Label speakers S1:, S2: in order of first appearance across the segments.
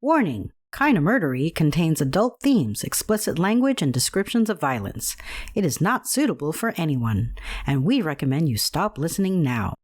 S1: Warning! Kinda Murdery contains adult themes, explicit language, and descriptions of violence. It is not suitable for anyone, and we recommend you stop listening now.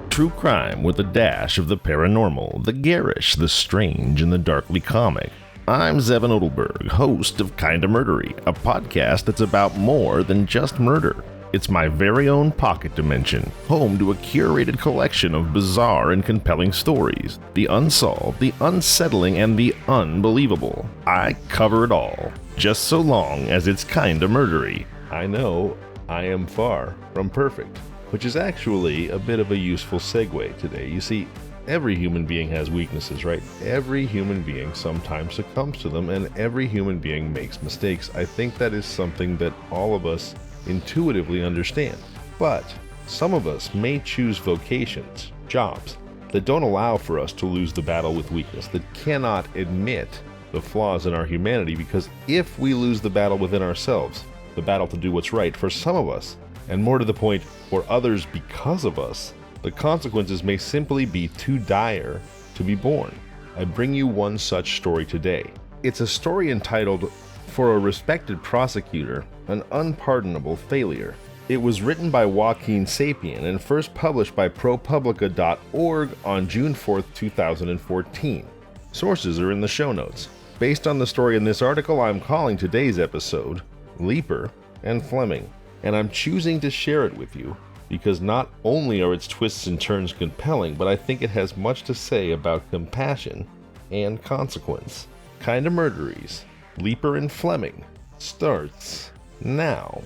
S2: True crime with a dash of the paranormal, the garish, the strange, and the darkly comic. I'm Zevon Odelberg, host of Kinda Murdery, a podcast that's about more than just murder. It's my very own pocket dimension, home to a curated collection of bizarre and compelling stories, the unsolved, the unsettling, and the unbelievable. I cover it all, just so long as it's kinda murdery. I know I am far from perfect, which is actually a bit of a useful segue today. You see, every human being has weaknesses, right? Every human being sometimes succumbs to them, and every human being makes mistakes. I think that is something that all of us intuitively understand. But some of us may choose vocations, jobs, that don't allow for us to lose the battle with weakness, that cannot admit the flaws in our humanity, because if we lose the battle within ourselves, the battle to do what's right, for some of us, and more to the point, for others because of us, the consequences may simply be too dire to be borne. I bring you one such story today. It's a story entitled, "For a Respected Prosecutor, an Unpardonable Failure." It was written by Joaquin Sapien and first published by ProPublica.org on June 4th, 2014. Sources are in the show notes. Based on the story in this article, I'm calling today's episode Leeper and Fleming. And I'm choosing to share it with you because not only are its twists and turns compelling, but I think it has much to say about compassion and consequence. Kinda Murderies, Leeper and Fleming starts now.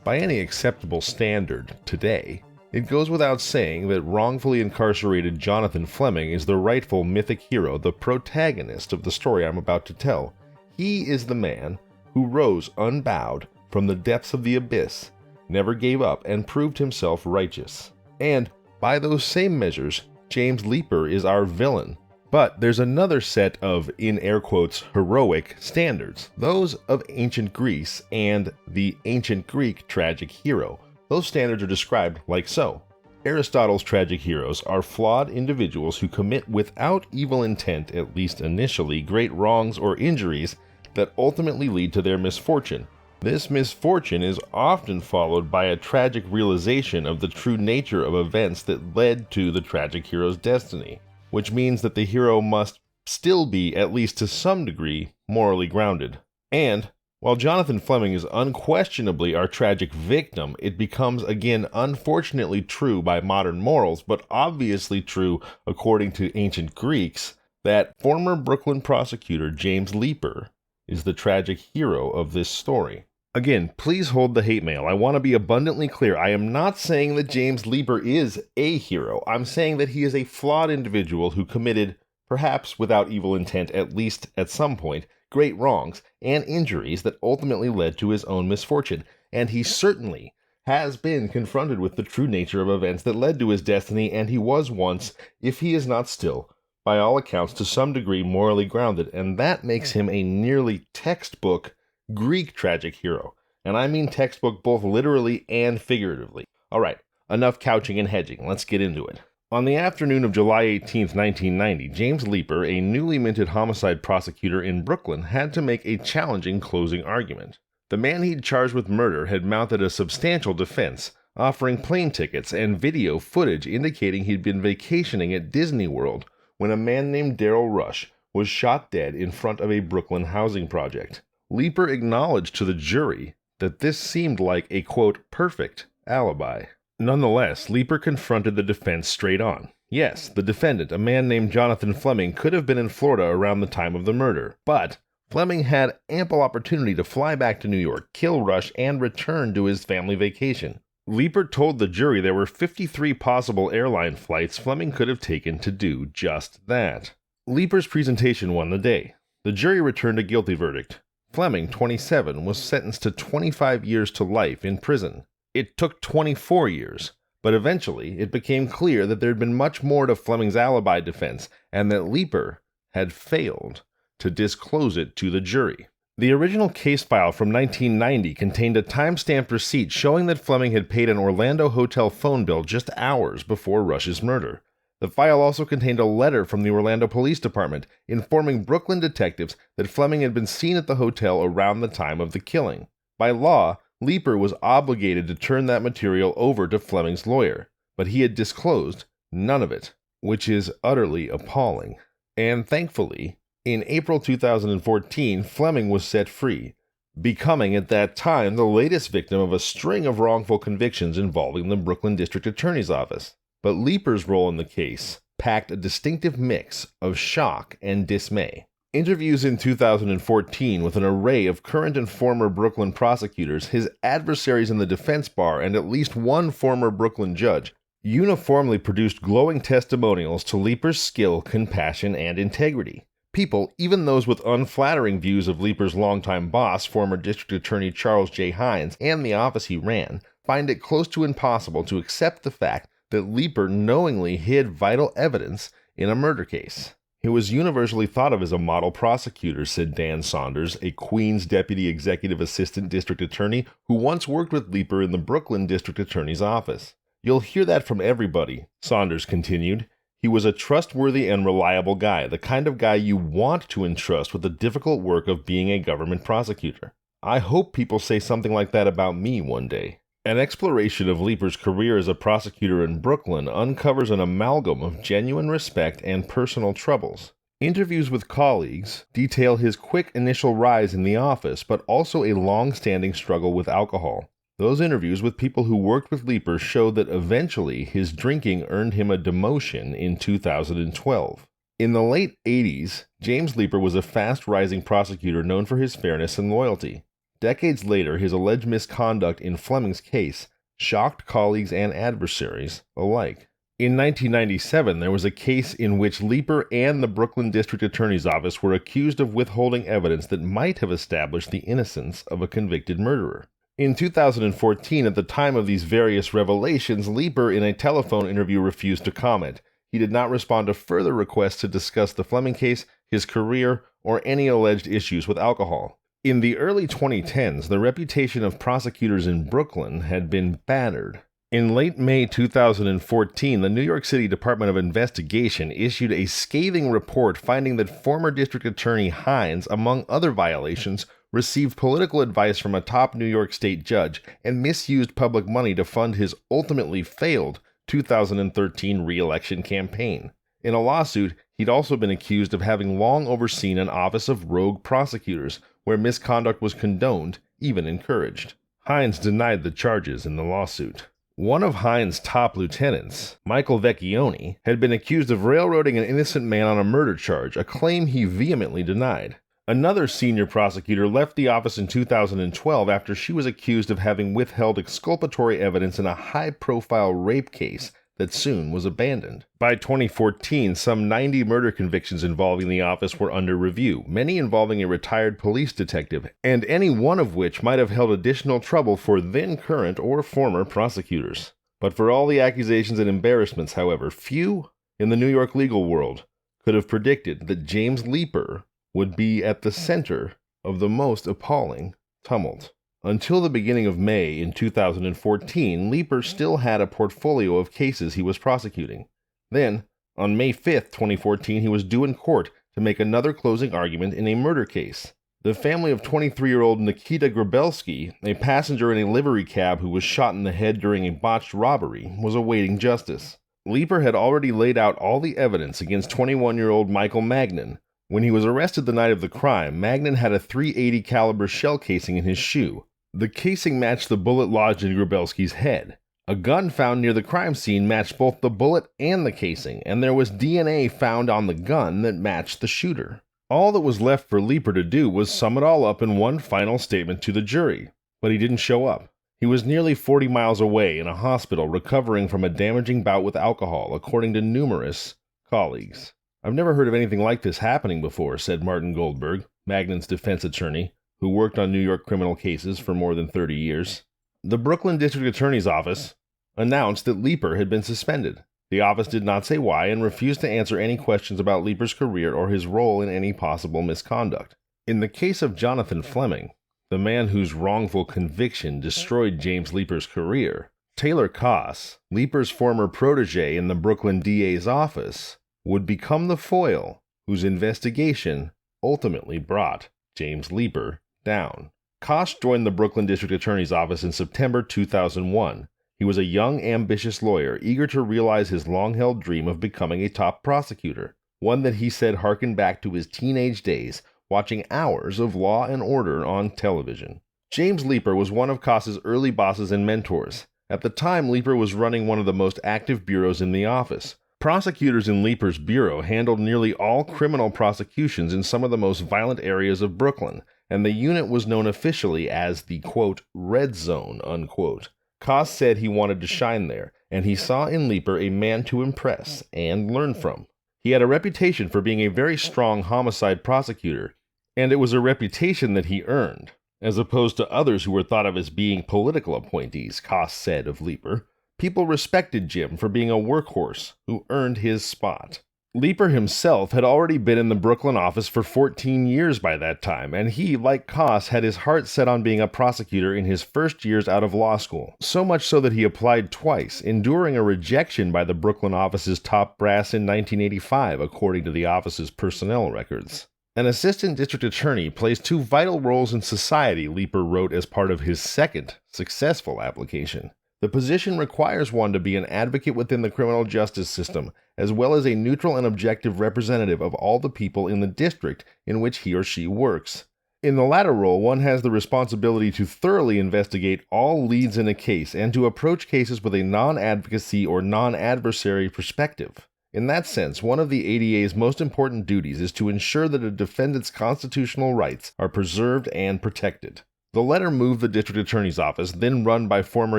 S2: By any acceptable standard today, it goes without saying that wrongfully incarcerated Jonathan Fleming is the rightful mythic hero, the protagonist of the story I'm about to tell. He is the man who rose unbowed from the depths of the abyss, never gave up, and proved himself righteous. And, by those same measures, James Leeper is our villain. But there's another set of, in air quotes, heroic standards, those of ancient Greece and the ancient Greek tragic hero. Those standards are described like so. Aristotle's tragic heroes are flawed individuals who commit without evil intent, at least initially, great wrongs or injuries that ultimately lead to their misfortune. This misfortune is often followed by a tragic realization of the true nature of events that led to the tragic hero's destiny, which means that the hero must still be, at least to some degree, morally grounded. And while Jonathan Fleming is unquestionably our tragic victim, it becomes again unfortunately true by modern morals, but obviously true according to ancient Greeks, that former Brooklyn prosecutor James Leeper is the tragic hero of this story. Again, please hold the hate mail. I want to be abundantly clear. I am not saying that James Leeper is a hero. I'm saying that he is a flawed individual who committed, perhaps without evil intent, at least at some point, great wrongs and injuries that ultimately led to his own misfortune, and he certainly has been confronted with the true nature of events that led to his destiny, and he was once, if he is not still, by all accounts to some degree morally grounded, and that makes him a nearly textbook Greek tragic hero, and I mean textbook both literally and figuratively. Alright, enough couching and hedging, let's get into it. On the afternoon of July 18, 1990, James Leeper, a newly minted homicide prosecutor in Brooklyn, had to make a challenging closing argument. The man he'd charged with murder had mounted a substantial defense, offering plane tickets and video footage indicating he'd been vacationing at Disney World when a man named Darryl Rush was shot dead in front of a Brooklyn housing project. Leeper acknowledged to the jury that this seemed like a, quote, perfect alibi. Nonetheless, Leeper confronted the defense straight on. Yes, the defendant, a man named Jonathan Fleming, could have been in Florida around the time of the murder, but Fleming had ample opportunity to fly back to New York, kill Rush, and return to his family vacation. Leeper told the jury there were 53 possible airline flights Fleming could have taken to do just that. Leeper's presentation won the day. The jury returned a guilty verdict. Fleming, 27, was sentenced to 25 years to life in prison. It took 24 years, But eventually, it became clear that there had been much more to Fleming's alibi defense, and that Leeper had failed to disclose it to the jury. The original case file from 1990 contained a time-stamped receipt showing that Fleming had paid an Orlando hotel phone bill just hours before Rush's murder. The file also contained a letter from the Orlando Police Department informing Brooklyn detectives that Fleming had been seen at the hotel around the time of the killing. By law, Leeper was obligated to turn that material over to Fleming's lawyer, but he had disclosed none of it, which is utterly appalling. And thankfully, in April 2014, Fleming was set free, becoming at that time the latest victim of a string of wrongful convictions involving the Brooklyn District Attorney's Office. But Leeper's role in the case packed a distinctive mix of shock and dismay. Interviews in 2014 with an array of current and former Brooklyn prosecutors, his adversaries in the defense bar, and at least one former Brooklyn judge uniformly produced glowing testimonials to Leeper's skill, compassion, and integrity. People, even those with unflattering views of Leeper's longtime boss, former District Attorney Charles J. Hines, and the office he ran, find it close to impossible to accept the fact that Leeper knowingly hid vital evidence in a murder case. He was universally thought of as a model prosecutor, said Dan Saunders, a Queens Deputy Executive Assistant District Attorney who once worked with Leeper in the Brooklyn District Attorney's office. You'll hear that from everybody, Saunders continued. He was a trustworthy and reliable guy, the kind of guy you want to entrust with the difficult work of being a government prosecutor. I hope people say something like that about me one day. An exploration of Leeper's career as a prosecutor in Brooklyn uncovers an amalgam of genuine respect and personal troubles. Interviews with colleagues detail his quick initial rise in the office, but also a long-standing struggle with alcohol. Those interviews with people who worked with Leeper show that eventually his drinking earned him a demotion in 2012. In the late 80s, James Leeper was a fast-rising prosecutor known for his fairness and loyalty. Decades later, his alleged misconduct in Fleming's case shocked colleagues and adversaries alike. In 1997, there was a case in which Leeper and the Brooklyn District Attorney's Office were accused of withholding evidence that might have established the innocence of a convicted murderer. In 2014, at the time of these various revelations, Leeper, in a telephone interview, refused to comment. He did not respond to further requests to discuss the Fleming case, his career, or any alleged issues with alcohol. In the early 2010s, the reputation of prosecutors in Brooklyn had been battered. In late May 2014, the New York City Department of Investigation issued a scathing report finding that former District Attorney Hines, among other violations, received political advice from a top New York State judge and misused public money to fund his ultimately failed 2013 re-election campaign. In a lawsuit, he'd also been accused of having long overseen an office of rogue prosecutors, where misconduct was condoned, even encouraged. Hines denied the charges in the lawsuit. One of Hines' top lieutenants, Michael Vecchione, had been accused of railroading an innocent man on a murder charge, a claim he vehemently denied. Another senior prosecutor left the office in 2012 after she was accused of having withheld exculpatory evidence in a high-profile rape case that soon was abandoned. By 2014, some 90 murder convictions involving the office were under review, many involving a retired police detective, and any one of which might have held additional trouble for then current or former prosecutors. But for all the accusations and embarrassments, however, few in the New York legal world could have predicted that James Leeper would be at the center of the most appalling tumult. Until the beginning of May in 2014, Leeper still had a portfolio of cases he was prosecuting. Then, on May 5, 2014, he was due in court to make another closing argument in a murder case. The family of 23-year-old Nikita Grabelski, a passenger in a livery cab who was shot in the head during a botched robbery, was awaiting justice. Leeper had already laid out all the evidence against 21-year-old Michael Magnan. When he was arrested the night of the crime, Magnan had a .380 caliber shell casing in his shoe. The casing matched the bullet lodged in Grabelski's head. A gun found near the crime scene matched both the bullet and the casing, and there was DNA found on the gun that matched the shooter. All that was left for Leeper to do was sum it all up in one final statement to the jury, but he didn't show up. He was nearly 40 miles away in a hospital recovering from a damaging bout with alcohol, according to numerous colleagues. "I've never heard of anything like this happening before," said Martin Goldberg, Magnan's defense attorney, who worked on New York criminal cases for more than 30 years. The Brooklyn District Attorney's Office announced that Leeper had been suspended. The office did not say why and refused to answer any questions about Leeper's career or his role in any possible misconduct. In the case of Jonathan Fleming, the man whose wrongful conviction destroyed James Leeper's career, Taylor Koss, Leeper's former protege in the Brooklyn DA's office, would become the foil whose investigation ultimately brought James Leeper down. Koss joined the Brooklyn District Attorney's office in September 2001. He was a young, ambitious lawyer, eager to realize his long-held dream of becoming a top prosecutor, one that he said harkened back to his teenage days, watching hours of Law and Order on television. James Leeper was one of Koss's early bosses and mentors. At the time, Leeper was running one of the most active bureaus in the office. Prosecutors in Leeper's bureau handled nearly all criminal prosecutions in some of the most violent areas of Brooklyn, and the unit was known officially as the, quote, red zone, unquote. Koss said he wanted to shine there, and he saw in Leeper a man to impress and learn from. He had a reputation for being a very strong homicide prosecutor, and it was a reputation that he earned, as opposed to others who were thought of as being political appointees, Koss said of Leeper. People respected Jim for being a workhorse who earned his spot. Leeper himself had already been in the Brooklyn office for 14 years by that time, and he, like Koss, had his heart set on being a prosecutor in his first years out of law school, so much so that he applied twice, enduring a rejection by the Brooklyn office's top brass in 1985, according to the office's personnel records. An assistant district attorney plays two vital roles in society, Leeper wrote as part of his second successful application. The position requires one to be an advocate within the criminal justice system, as well as a neutral and objective representative of all the people in the district in which he or she works. In the latter role, one has the responsibility to thoroughly investigate all leads in a case and to approach cases with a non-advocacy or non-adversary perspective. In that sense, one of the A.D.A.'s most important duties is to ensure that a defendant's constitutional rights are preserved and protected. The letter moved the district attorney's office, then run by former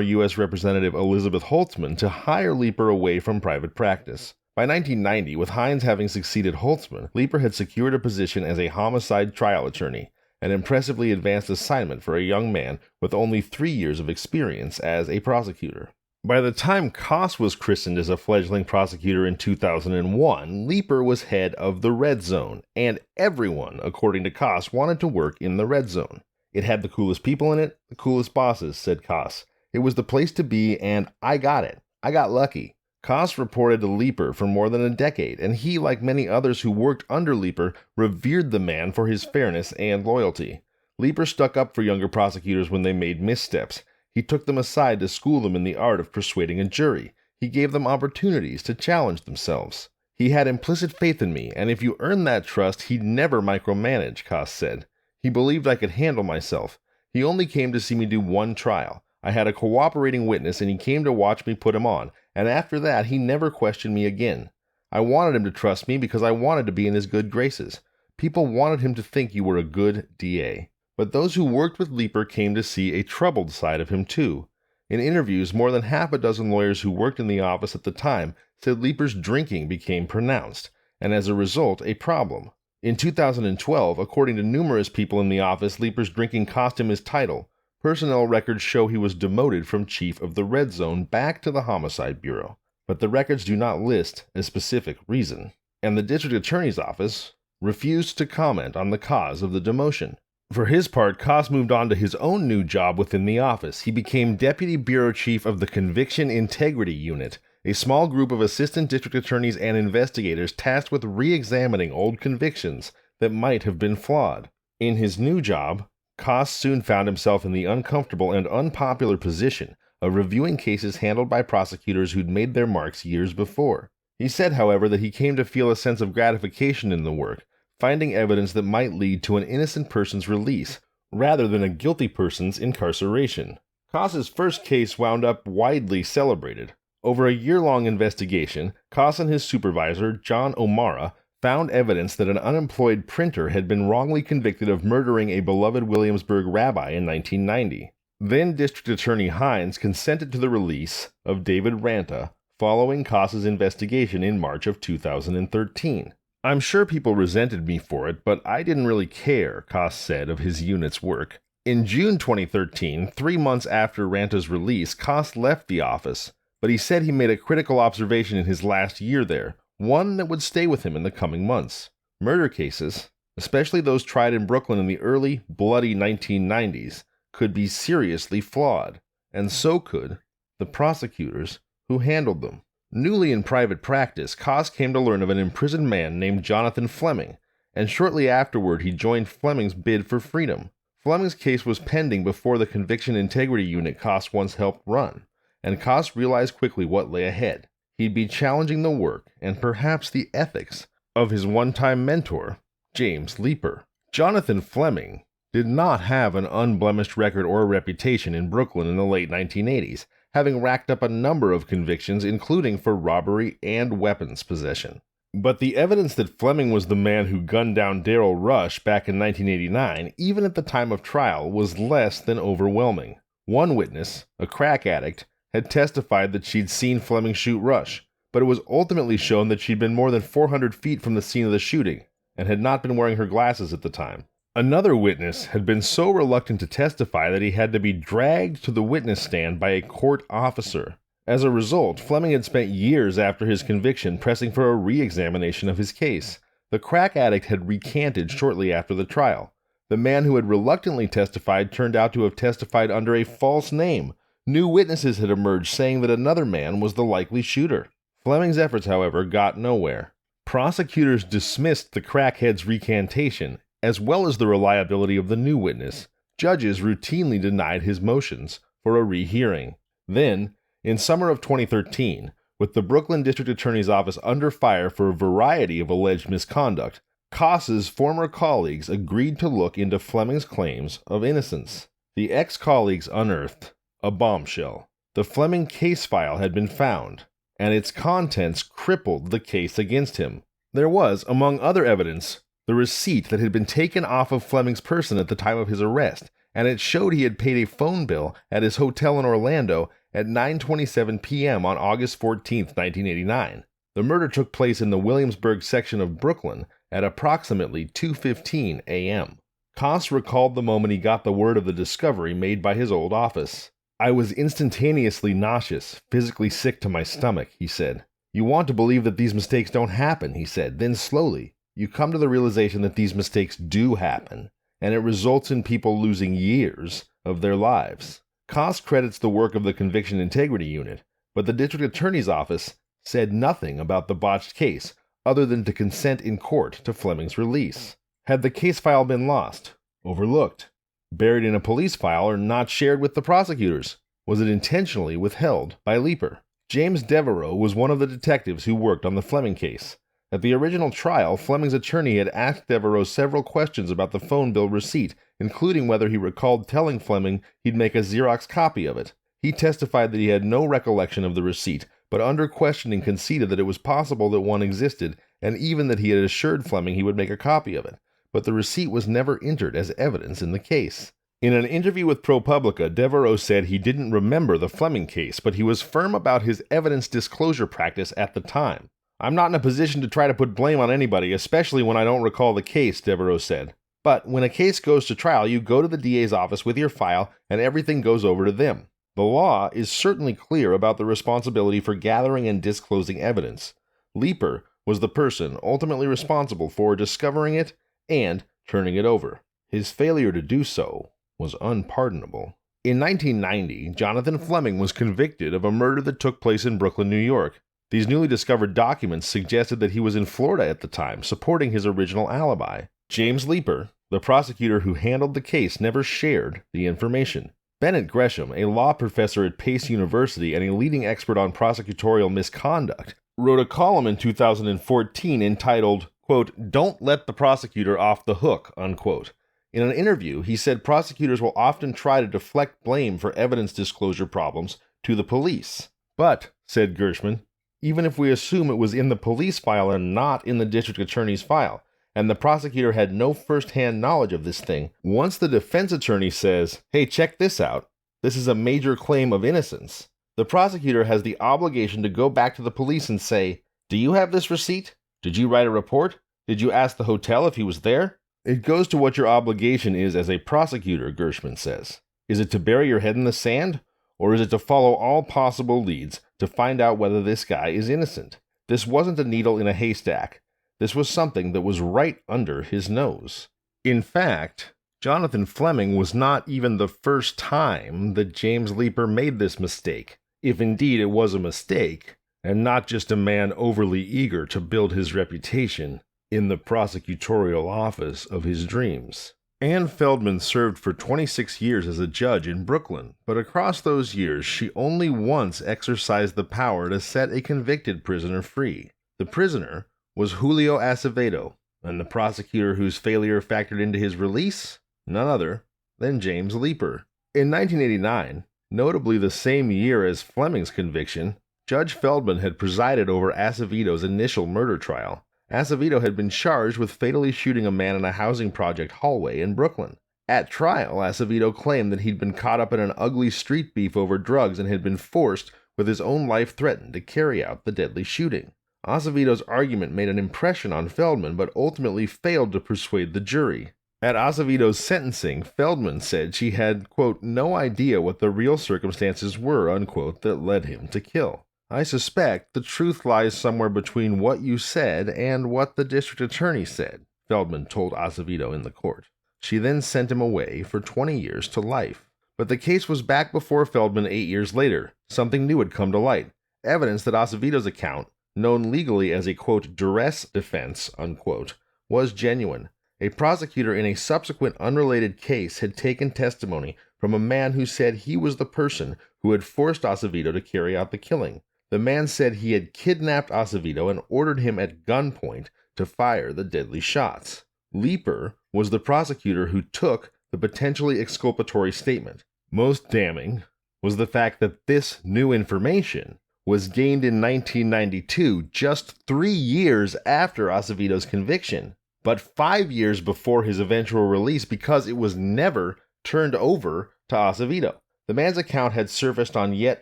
S2: U.S. Representative Elizabeth Holtzman, to hire Leeper away from private practice. By 1990, with Hines having succeeded Holtzman, Leeper had secured a position as a homicide trial attorney, an impressively advanced assignment for a young man with only 3 years of experience as a prosecutor. By the time Koss was christened as a fledgling prosecutor in 2001, Leeper was head of the Red Zone, and everyone, according to Koss, wanted to work in the Red Zone. It had the coolest people in it, the coolest bosses, said Koss. It was the place to be, and I got it. I got lucky. Koss reported to Leeper for more than a decade, and he, like many others who worked under Leeper, revered the man for his fairness and loyalty. Leeper stuck up for younger prosecutors when they made missteps. He took them aside to school them in the art of persuading a jury. He gave them opportunities to challenge themselves. He had implicit faith in me, and if you earned that trust, he'd never micromanage, Koss said. He believed I could handle myself. He only came to see me do one trial. I had a cooperating witness, and he came to watch me put him on, and after that, he never questioned me again. I wanted him to trust me because I wanted to be in his good graces. People wanted him to think you were a good DA. But those who worked with Leeper came to see a troubled side of him too. In interviews, more than half a dozen lawyers who worked in the office at the time said Leeper's drinking became pronounced, and as a result, a problem. In 2012, according to numerous people in the office, Leeper's drinking cost him his title. Personnel records show he was demoted from chief of the Red Zone back to the Homicide Bureau. But the records do not list a specific reason. And the district attorney's office refused to comment on the cause of the demotion. For his part, Koss moved on to his own new job within the office. He became deputy bureau chief of the Conviction Integrity Unit, a small group of assistant district attorneys and investigators tasked with re-examining old convictions that might have been flawed. In his new job, Koss soon found himself in the uncomfortable and unpopular position of reviewing cases handled by prosecutors who'd made their marks years before. He said, however, that he came to feel a sense of gratification in the work, finding evidence that might lead to an innocent person's release, rather than a guilty person's incarceration. Koss's first case wound up widely celebrated. Over a year-long investigation, Koss and his supervisor, John O'Mara, found evidence that an unemployed printer had been wrongly convicted of murdering a beloved Williamsburg rabbi in 1990. Then District Attorney Hines consented to the release of David Ranta following Koss's investigation in March of 2013. I'm sure people resented me for it, but I didn't really care, Koss said of his unit's work. In June 2013, 3 months after Ranta's release, Koss left the office. but he said he made a critical observation in his last year there, one that would stay with him in the coming months. Murder cases, especially those tried in Brooklyn in the early, bloody 1990s, could be seriously flawed, and so could the prosecutors who handled them. Newly in private practice, Koss came to learn of an imprisoned man named Jonathan Fleming, and shortly afterward he joined Fleming's bid for freedom. Fleming's case was pending before the Conviction Integrity Unit Koss once helped run, and Koss realized quickly what lay ahead. He'd be challenging the work, and perhaps the ethics, of his one-time mentor, James Leeper. Jonathan Fleming did not have an unblemished record or reputation in Brooklyn in the late 1980s, having racked up a number of convictions, including for robbery and weapons possession. But the evidence that Fleming was the man who gunned down Darryl Rush back in 1989, even at the time of trial, was less than overwhelming. One witness, a crack addict, had testified that she'd seen Fleming shoot Rush, but it was ultimately shown that she'd been more than 400 feet from the scene of the shooting, and had not been wearing her glasses at the time. Another witness had been so reluctant to testify that he had to be dragged to the witness stand by a court officer. As a result, Fleming had spent years after his conviction pressing for a re-examination of his case. The crack addict had recanted shortly after the trial. The man who had reluctantly testified turned out to have testified under a false name. New witnesses had emerged saying that another man was the likely shooter. Fleming's efforts, however, got nowhere. Prosecutors dismissed the crackhead's recantation, as well as the reliability of the new witness. Judges routinely denied his motions for a rehearing. Then, in summer of 2013, with the Brooklyn District Attorney's Office under fire for a variety of alleged misconduct, Koss's former colleagues agreed to look into Fleming's claims of innocence. The ex-colleagues unearthed a bombshell. The Fleming case file had been found, and its contents crippled the case against him. There was, among other evidence, the receipt that had been taken off of Fleming's person at the time of his arrest, and it showed he had paid a phone bill at his hotel in Orlando at 9:27 p.m. on August 14, 1989. The murder took place in the Williamsburg section of Brooklyn at approximately 2:15 a.m. Koss recalled the moment he got the word of the discovery made by his old office. "I was instantaneously nauseous, physically sick to my stomach," he said. "You want to believe that these mistakes don't happen," he said. "Then slowly, you come to the realization that these mistakes do happen, and it results in people losing years of their lives." Koss credits the work of the Conviction Integrity Unit, but the District Attorney's Office said nothing about the botched case other than to consent in court to Fleming's release. Had the case file been lost, overlooked, buried in a police file, or not shared with the prosecutors? Was it intentionally withheld by Leeper? James Devereaux was one of the detectives who worked on the Fleming case. At the original trial, Fleming's attorney had asked Devereaux several questions about the phone bill receipt, including whether he recalled telling Fleming he'd make a Xerox copy of it. He testified that he had no recollection of the receipt, but under questioning conceded that it was possible that one existed, and even that he had assured Fleming he would make a copy of it. But the receipt was never entered as evidence in the case. In an interview with ProPublica, Devereaux said he didn't remember the Fleming case, but he was firm about his evidence disclosure practice at the time. "I'm not in a position to try to put blame on anybody, especially when I don't recall the case," Devereaux said. "But when a case goes to trial, you go to the DA's office with your file and everything goes over to them. The law is certainly clear about the responsibility for gathering and disclosing evidence. Leeper was the person ultimately responsible for discovering it and turning it over. His failure to do so was unpardonable." In 1990, Jonathan Fleming was convicted of a murder that took place in Brooklyn, New York. These newly discovered documents suggested that he was in Florida at the time, supporting his original alibi. James Leeper, the prosecutor who handled the case, never shared the information. Bennett Gresham, a law professor at Pace University and a leading expert on prosecutorial misconduct, wrote a column in 2014 entitled, quote, "Don't let the prosecutor off the hook," unquote. In an interview, he said prosecutors will often try to deflect blame for evidence disclosure problems to the police. "But," said Gershman, "even if we assume it was in the police file and not in the district attorney's file, and the prosecutor had no first-hand knowledge of this thing, once the defense attorney says, 'Hey, check this out, this is a major claim of innocence,' the prosecutor has the obligation to go back to the police and say, 'Do you have this receipt? Did you write a report? Did you ask the hotel if he was there?' It goes to what your obligation is as a prosecutor," Gershman says. "Is it to bury your head in the sand? Or is it to follow all possible leads to find out whether this guy is innocent? This wasn't a needle in a haystack. This was something that was right under his nose. In fact, Jonathan Fleming was not even the first time that James Leeper made this mistake, if indeed it was a mistake, and not just a man overly eager to build his reputation in the prosecutorial office of his dreams. Ann Feldman served for 26 years as a judge in Brooklyn, but across those years she only once exercised the power to set a convicted prisoner free. The prisoner was Julio Acevedo, and the prosecutor whose failure factored into his release? None other than James Leeper. In 1989, notably the same year as Fleming's conviction, Judge Feldman had presided over Acevedo's initial murder trial. Acevedo had been charged with fatally shooting a man in a housing project hallway in Brooklyn. At trial, Acevedo claimed that he'd been caught up in an ugly street beef over drugs and had been forced, with his own life threatened, to carry out the deadly shooting. Acevedo's argument made an impression on Feldman, but ultimately failed to persuade the jury. At Acevedo's sentencing, Feldman said she had, quote, no idea what the real circumstances were, unquote, that led him to kill. I suspect the truth lies somewhere between what you said and what the district attorney said, Feldman told Acevedo in the court. She then sent him away for 20 years to life. But the case was back before Feldman 8 years later. Something new had come to light. Evidence that Acevedo's account, known legally as a, quote, duress defense, unquote, was genuine. A prosecutor in a subsequent unrelated case had taken testimony from a man who said he was the person who had forced Acevedo to carry out the killing. The man said he had kidnapped Acevedo and ordered him at gunpoint to fire the deadly shots. Leeper was the prosecutor who took the potentially exculpatory statement. Most damning was the fact that this new information was gained in 1992, just 3 years after Acevedo's conviction, but 5 years before his eventual release because it was never turned over to Acevedo. The man's account had surfaced on yet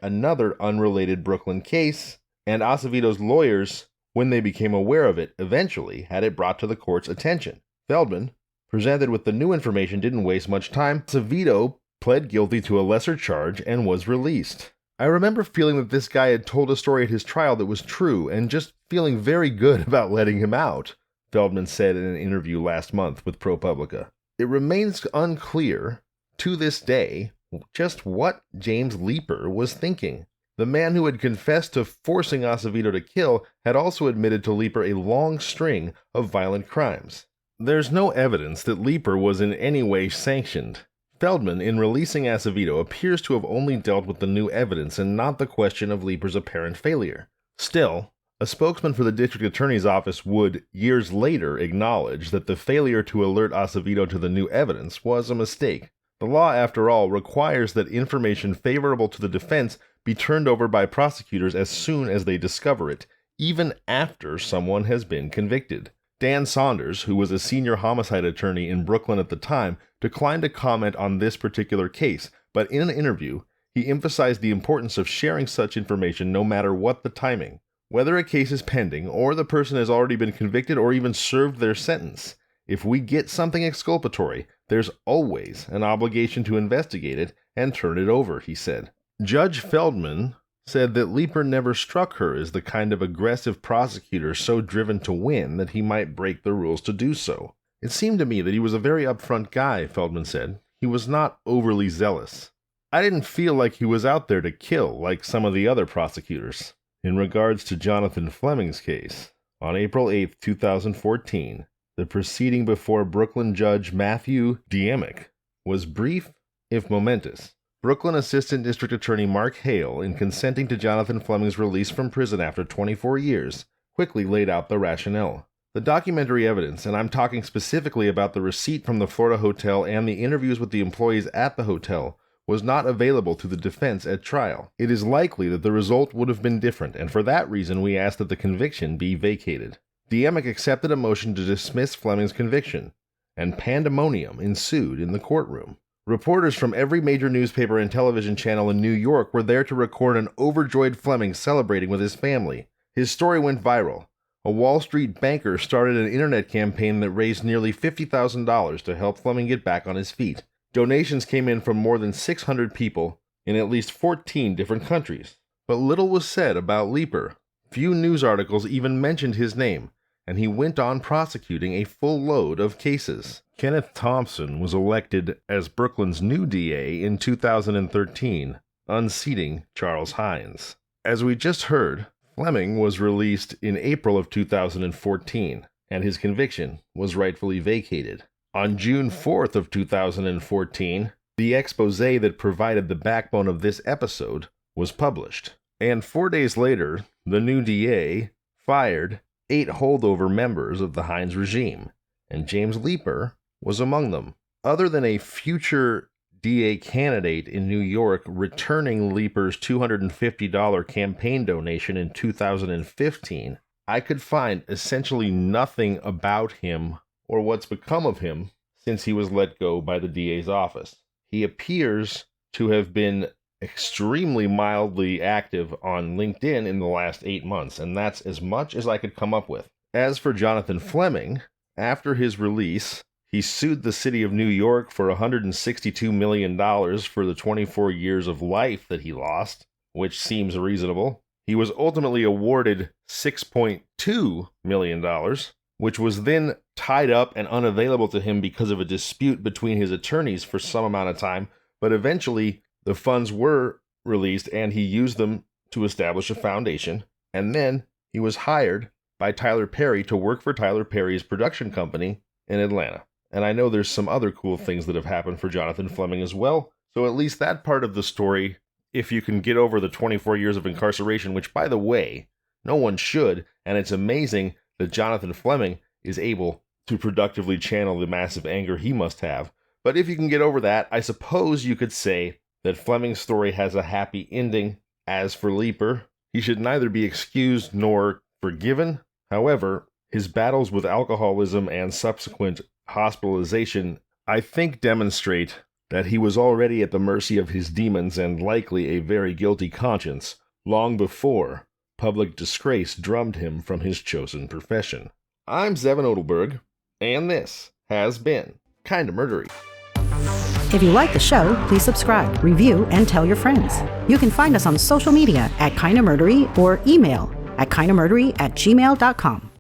S2: another unrelated Brooklyn case, and Acevedo's lawyers, when they became aware of it, eventually had it brought to the court's attention. Feldman, presented with the new information, didn't waste much time. Acevedo pled guilty to a lesser charge and was released. I remember feeling that this guy had told a story at his trial that was true, and just feeling very good about letting him out, Feldman said in an interview last month with ProPublica. It remains unclear, to this day, just what James Leeper was thinking. The man who had confessed to forcing Acevedo to kill had also admitted to Leeper a long string of violent crimes. There's no evidence that Leeper was in any way sanctioned. Feldman, in releasing Acevedo, appears to have only dealt with the new evidence and not the question of Leeper's apparent failure. Still, a spokesman for the district attorney's office would, years later, acknowledge that the failure to alert Acevedo to the new evidence was a mistake. The law, after all, requires that information favorable to the defense be turned over by prosecutors as soon as they discover it, even after someone has been convicted. Dan Saunders, who was a senior homicide attorney in Brooklyn at the time, declined to comment on this particular case, but in an interview, he emphasized the importance of sharing such information no matter what the timing, whether a case is pending or the person has already been convicted or even served their sentence. If we get something exculpatory, there's always an obligation to investigate it and turn it over, he said. Judge Feldman said that Leeper never struck her as the kind of aggressive prosecutor so driven to win that he might break the rules to do so. It seemed to me that he was a very upfront guy, Feldman said. He was not overly zealous. I didn't feel like he was out there to kill like some of the other prosecutors. In regards to Jonathan Fleming's case, on April 8, 2014, the proceeding before Brooklyn Judge Matthew A.D.A. was brief, if momentous. Brooklyn Assistant District Attorney Mark Hale, in consenting to Jonathan Fleming's release from prison after 24 years, quickly laid out the rationale. The documentary evidence, and I'm talking specifically about the receipt from the Florida hotel and the interviews with the employees at the hotel, was not available to the defense at trial. It is likely that the result would have been different, and for that reason we asked that the conviction be vacated. A.D.A. accepted a motion to dismiss Fleming's conviction, and pandemonium ensued in the courtroom. Reporters from every major newspaper and television channel in New York were there to record an overjoyed Fleming celebrating with his family. His story went viral. A Wall Street banker started an internet campaign that raised nearly $50,000 to help Fleming get back on his feet. Donations came in from more than 600 people, in at least 14 different countries. But little was said about Leeper. Few news articles even mentioned his name, and he went on prosecuting a full load of cases. Kenneth Thompson was elected as Brooklyn's new DA in 2013, unseating Charles Hines. As we just heard, Fleming was released in April of 2014, and his conviction was rightfully vacated. On June 4th of 2014, the expose that provided the backbone of this episode was published. And 4 days later, the new DA fired 8 holdover members of the Hines regime, and James Leeper was among them. Other than a future DA candidate in New York returning Leeper's $250 campaign donation in 2015, I could find essentially nothing about him or what's become of him since he was let go by the DA's office. He appears to have been extremely mildly active on LinkedIn in the last 8 months, and that's as much as I could come up with. As for Jonathan Fleming, after his release, he sued the city of New York for $162 million for the 24 years of life that he lost, which seems reasonable. He was ultimately awarded $6.2 million, which was then tied up and unavailable to him because of a dispute between his attorneys for some amount of time, but eventually the funds were released and he used them to establish a foundation, and then he was hired by Tyler Perry to work for Tyler Perry's production company in Atlanta. And I know there's some other cool things that have happened for Jonathan Fleming as well, so at least that part of the story, if you can get over the 24 years of incarceration, which, by the way, no one should, and it's amazing that Jonathan Fleming is able to productively channel the massive anger he must have. But if you can get over that, I suppose you could say that Fleming's story has a happy ending. As for Leeper, he should neither be excused nor forgiven. However, his battles with alcoholism and subsequent hospitalization, I think, demonstrate that he was already at the mercy of his demons and likely a very guilty conscience long before public disgrace drummed him from his chosen profession. I'm Zevon Odelberg, and this has been Kinda Murdery.
S1: If you like the show, please subscribe, review, and tell your friends. You can find us on social media at Kinda Murdery or email at kindamurdery@gmail.com.